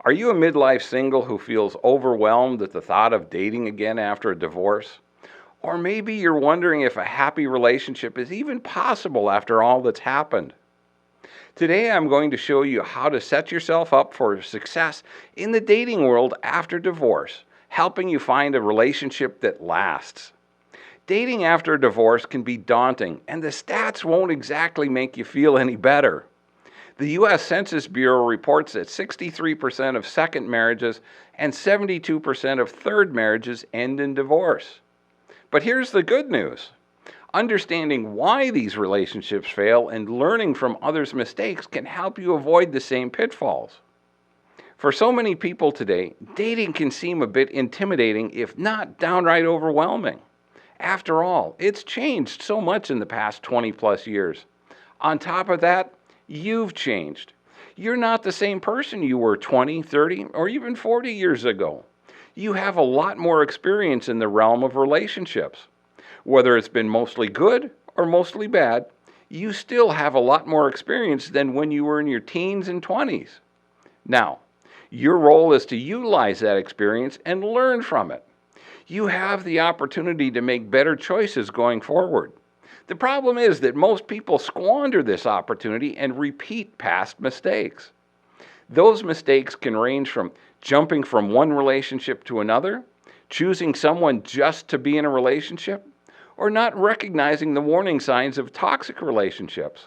Are you a midlife single who feels overwhelmed at the thought of dating again after a divorce? Or maybe you're wondering if a happy relationship is even possible after all that's happened. Today I'm going to show you how to set yourself up for success in the dating world after divorce, helping you find a relationship that lasts. Dating after a divorce can be daunting, and the stats won't exactly make you feel any better. The U.S. Census Bureau reports that 63% of second marriages and 72% of third marriages end in divorce. But here's the good news. Understanding why these relationships fail and learning from others' mistakes can help you avoid the same pitfalls. For so many people today, dating can seem a bit intimidating, if not downright overwhelming. After all, it's changed so much in the past 20 plus years. On top of that, you've changed. You're not the same person you were 20, 30, or even 40 years ago. You have a lot more experience in the realm of relationships. Whether it's been mostly good or mostly bad, you still have a lot more experience than when you were in your teens and 20s. Now, your role is to utilize that experience and learn from it. You have the opportunity to make better choices going forward. The problem is that most people squander this opportunity and repeat past mistakes. Those mistakes can range from jumping from one relationship to another, choosing someone just to be in a relationship, or not recognizing the warning signs of toxic relationships.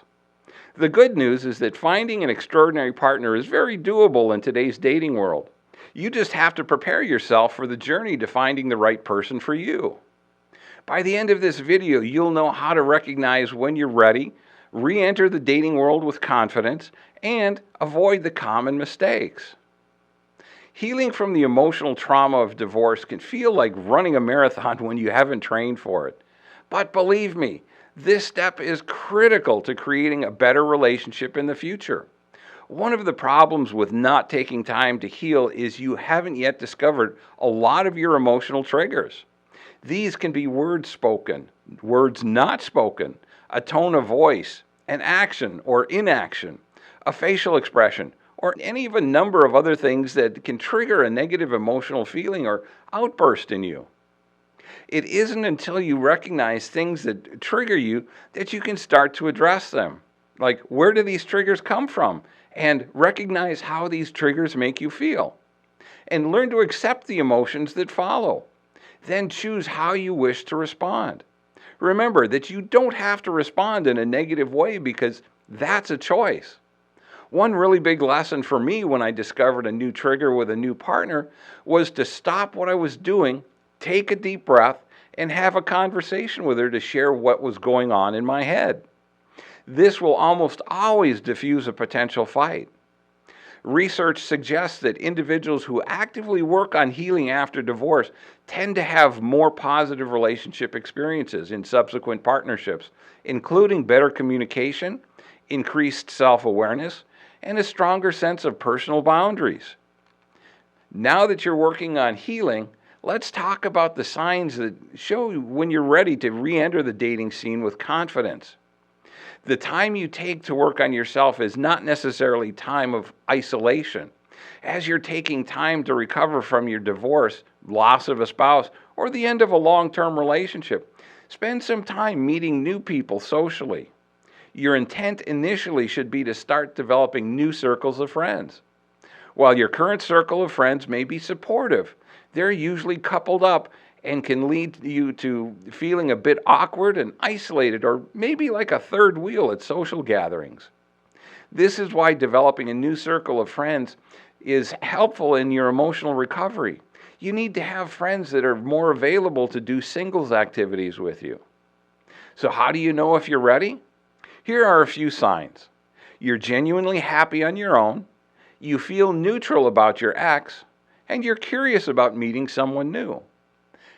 The good news is that finding an extraordinary partner is very doable in today's dating world. You just have to prepare yourself for the journey to finding the right person for you. By the end of this video, you'll know how to recognize when you're ready, re-enter the dating world with confidence, and avoid the common mistakes. Healing from the emotional trauma of divorce can feel like running a marathon when you haven't trained for it. But believe me, this step is critical to creating a better relationship in the future. One of the problems with not taking time to heal is you haven't yet discovered a lot of your emotional triggers. These can be words spoken, words not spoken, a tone of voice, an action or inaction, a facial expression, or any of a number of other things that can trigger a negative emotional feeling or outburst in you. It isn't until you recognize things that trigger you that you can start to address them. Like, where do these triggers come from? And recognize how these triggers make you feel. And learn to accept the emotions that follow. Then choose how you wish to respond. Remember that you don't have to respond in a negative way because that's a choice. One really big lesson for me when I discovered a new trigger with a new partner was to stop what I was doing, take a deep breath, and have a conversation with her to share what was going on in my head. This will almost always diffuse a potential fight. Research suggests that individuals who actively work on healing after divorce tend to have more positive relationship experiences in subsequent partnerships, including better communication, increased self-awareness, and a stronger sense of personal boundaries. Now that you're working on healing, let's talk about the signs that show when you're ready to re-enter the dating scene with confidence. The time you take to work on yourself is not necessarily time of isolation. As you're taking time to recover from your divorce, loss of a spouse, or the end of a long-term relationship, spend some time meeting new people socially. Your intent initially should be to start developing new circles of friends. While your current circle of friends may be supportive, they're usually coupled up and can lead you to feeling a bit awkward and isolated, or maybe like a third wheel at social gatherings. This is why developing a new circle of friends is helpful in your emotional recovery. You need to have friends that are more available to do singles activities with you. So how do you know if you're ready? Here are a few signs. You're genuinely happy on your own, you feel neutral about your ex, and you're curious about meeting someone new.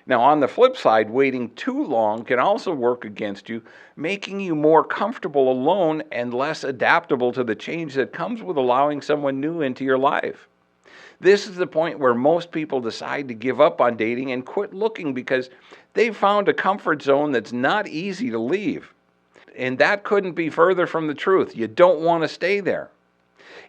Now, on the flip side, waiting too long can also work against you, making you more comfortable alone and less adaptable to the change that comes with allowing someone new into your life. This is the point where most people decide to give up on dating and quit looking because they've found a comfort zone that's not easy to leave. And that couldn't be further from the truth. You don't want to stay there.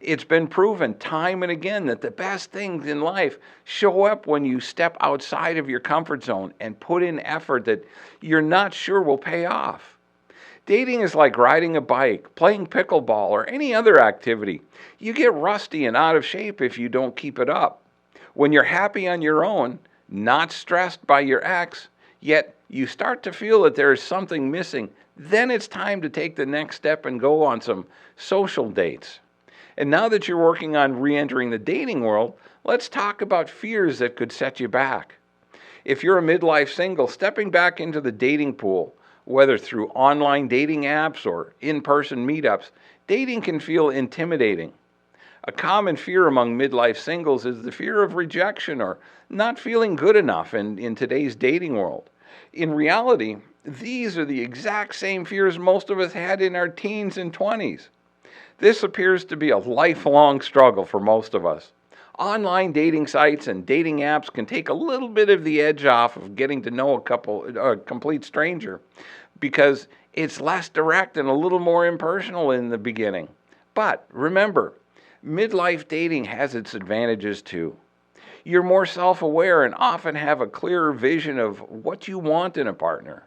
It's been proven time and again that the best things in life show up when you step outside of your comfort zone and put in effort that you're not sure will pay off. Dating is like riding a bike, playing pickleball, or any other activity. You get rusty and out of shape if you don't keep it up. When you're happy on your own, not stressed by your ex, yet you start to feel that there is something missing, then it's time to take the next step and go on some social dates. And now that you're working on re-entering the dating world, let's talk about fears that could set you back. If you're a midlife single, stepping back into the dating pool, whether through online dating apps or in-person meetups, dating can feel intimidating. A common fear among midlife singles is the fear of rejection or not feeling good enough in today's dating world. In reality, these are the exact same fears most of us had in our teens and 20s. This appears to be a lifelong struggle for most of us. Online dating sites and dating apps can take a little bit of the edge off of getting to know a complete stranger because it's less direct and a little more impersonal in the beginning. But remember, midlife dating has its advantages too. You're more self-aware and often have a clearer vision of what you want in a partner.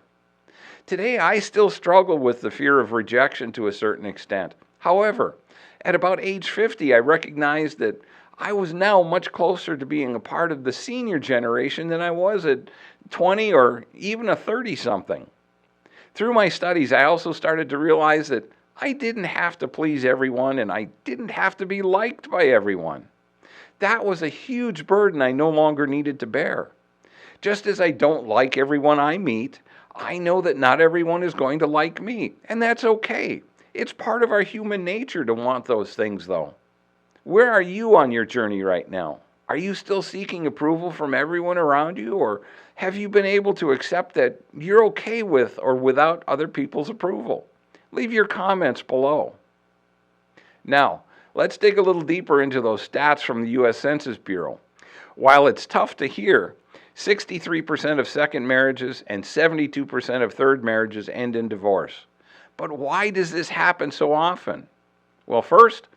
Today, I still struggle with the fear of rejection to a certain extent. However, at about age 50, I recognized that I was now much closer to being a part of the senior generation than I was at 20 or even a 30-something. Through my studies, I also started to realize that I didn't have to please everyone and I didn't have to be liked by everyone. That was a huge burden I no longer needed to bear. Just as I don't like everyone I meet, I know that not everyone is going to like me, and that's okay. It's part of our human nature to want those things, though. Where are you on your journey right now? Are you still seeking approval from everyone around you, or have you been able to accept that you're okay with or without other people's approval? Leave your comments below. Now, let's dig a little deeper into those stats from the U.S. Census Bureau. While it's tough to hear, 63% of second marriages and 72% of third marriages end in divorce. But why does this happen so often? Well, first,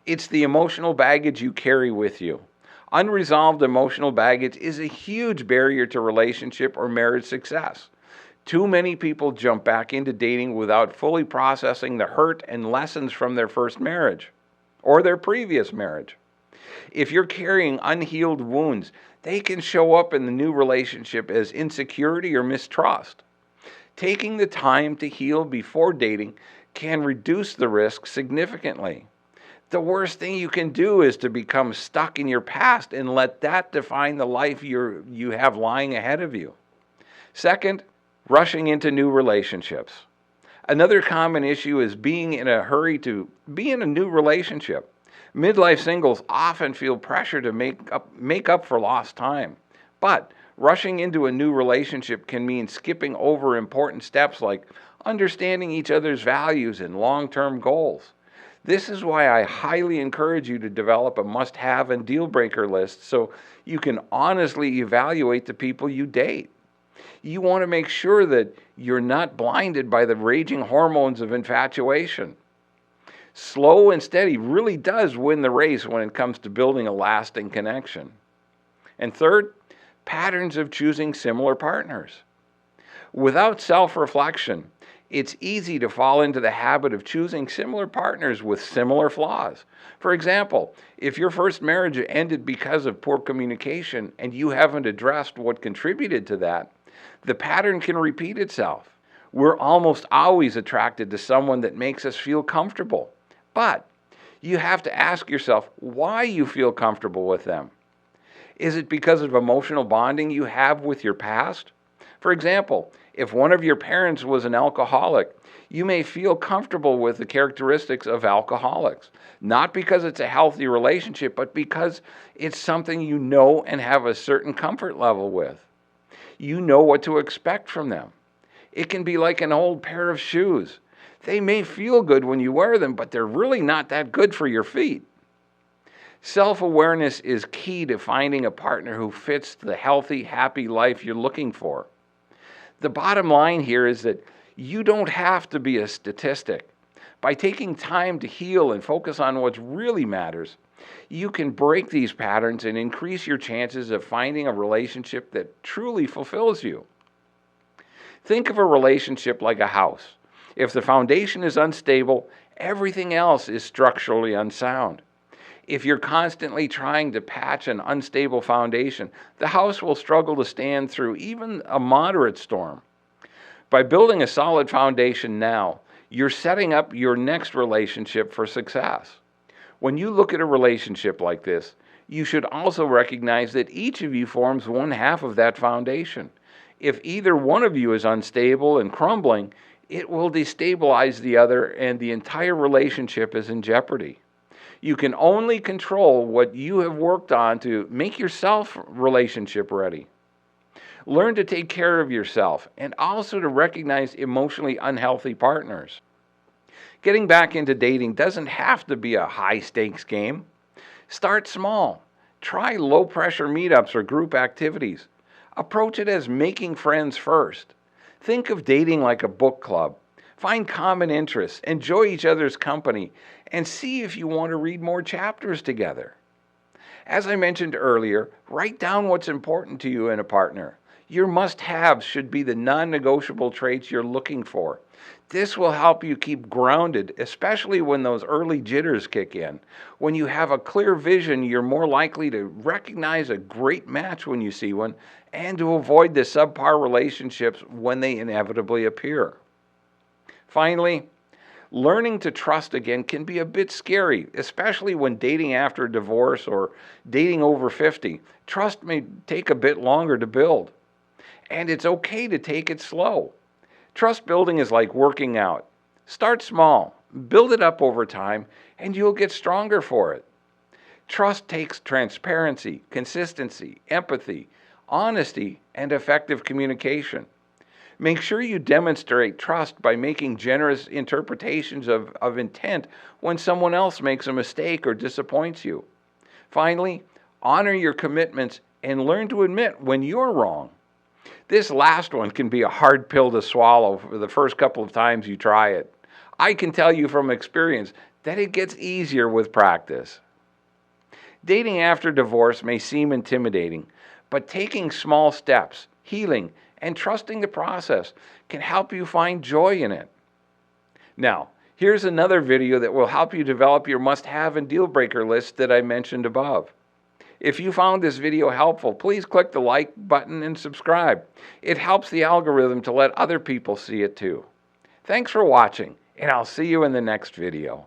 it's the emotional baggage you carry with you. Unresolved emotional baggage is a huge barrier to relationship or marriage success. Too many people jump back into dating without fully processing the hurt and lessons from their first marriage or their previous marriage. If you're carrying unhealed wounds, they can show up in the new relationship as insecurity or mistrust. Taking the time to heal before dating can reduce the risk significantly. The worst thing you can do is to become stuck in your past and let that define the life you have lying ahead of you. Second, rushing into new relationships. Another common issue is being in a hurry to be in a new relationship. Midlife singles often feel pressure to make up for lost time. But rushing into a new relationship can mean skipping over important steps like understanding each other's values and long-term goals. This is why I highly encourage you to develop a must-have and deal-breaker list so you can honestly evaluate the people you date. You want to make sure that you're not blinded by the raging hormones of infatuation. Slow and steady really does win the race when it comes to building a lasting connection. And third, patterns of choosing similar partners. Without self-reflection, it's easy to fall into the habit of choosing similar partners with similar flaws. For example, if your first marriage ended because of poor communication and you haven't addressed what contributed to that, the pattern can repeat itself. We're almost always attracted to someone that makes us feel comfortable. But you have to ask yourself why you feel comfortable with them. Is it because of emotional bonding you have with your past? For example, if one of your parents was an alcoholic, you may feel comfortable with the characteristics of alcoholics, not because it's a healthy relationship, but because it's something you know and have a certain comfort level with. You know what to expect from them. It can be like an old pair of shoes. They may feel good when you wear them, but they're really not that good for your feet. Self-awareness is key to finding a partner who fits the healthy, happy life you're looking for. The bottom line here is that you don't have to be a statistic. By taking time to heal and focus on what really matters, you can break these patterns and increase your chances of finding a relationship that truly fulfills you. Think of a relationship like a house. If the foundation is unstable, everything else is structurally unsound. If you're constantly trying to patch an unstable foundation, the house will struggle to stand through even a moderate storm. By building a solid foundation now, you're setting up your next relationship for success. When you look at a relationship like this, you should also recognize that each of you forms one half of that foundation. If either one of you is unstable and crumbling, it will destabilize the other and the entire relationship is in jeopardy. You can only control what you have worked on to make yourself relationship ready. Learn to take care of yourself and also to recognize emotionally unhealthy partners. Getting back into dating doesn't have to be a high-stakes game. Start small. Try low-pressure meetups or group activities. Approach it as making friends first. Think of dating like a book club. Find common interests, enjoy each other's company, and see if you want to read more chapters together. As I mentioned earlier, write down what's important to you in a partner. Your must-haves should be the non-negotiable traits you're looking for. This will help you keep grounded, especially when those early jitters kick in. When you have a clear vision, you're more likely to recognize a great match when you see one and to avoid the subpar relationships when they inevitably appear. Finally, learning to trust again can be a bit scary, especially when dating after a divorce or dating over 50. Trust may take a bit longer to build, and it's okay to take it slow. Trust building is like working out. Start small, build it up over time, and you'll get stronger for it. Trust takes transparency, consistency, empathy, honesty, and effective communication. Make sure you demonstrate trust by making generous interpretations of intent when someone else makes a mistake or disappoints you. Finally, honor your commitments and learn to admit when you're wrong. This last one can be a hard pill to swallow for the first couple of times you try it. I can tell you from experience that it gets easier with practice. Dating after divorce may seem intimidating, but taking small steps, healing, and trusting the process can help you find joy in it. Now, here's another video that will help you develop your must-have and deal-breaker list that I mentioned above. If you found this video helpful, please click the like button and subscribe. It helps the algorithm to let other people see it too. Thanks for watching, and I'll see you in the next video.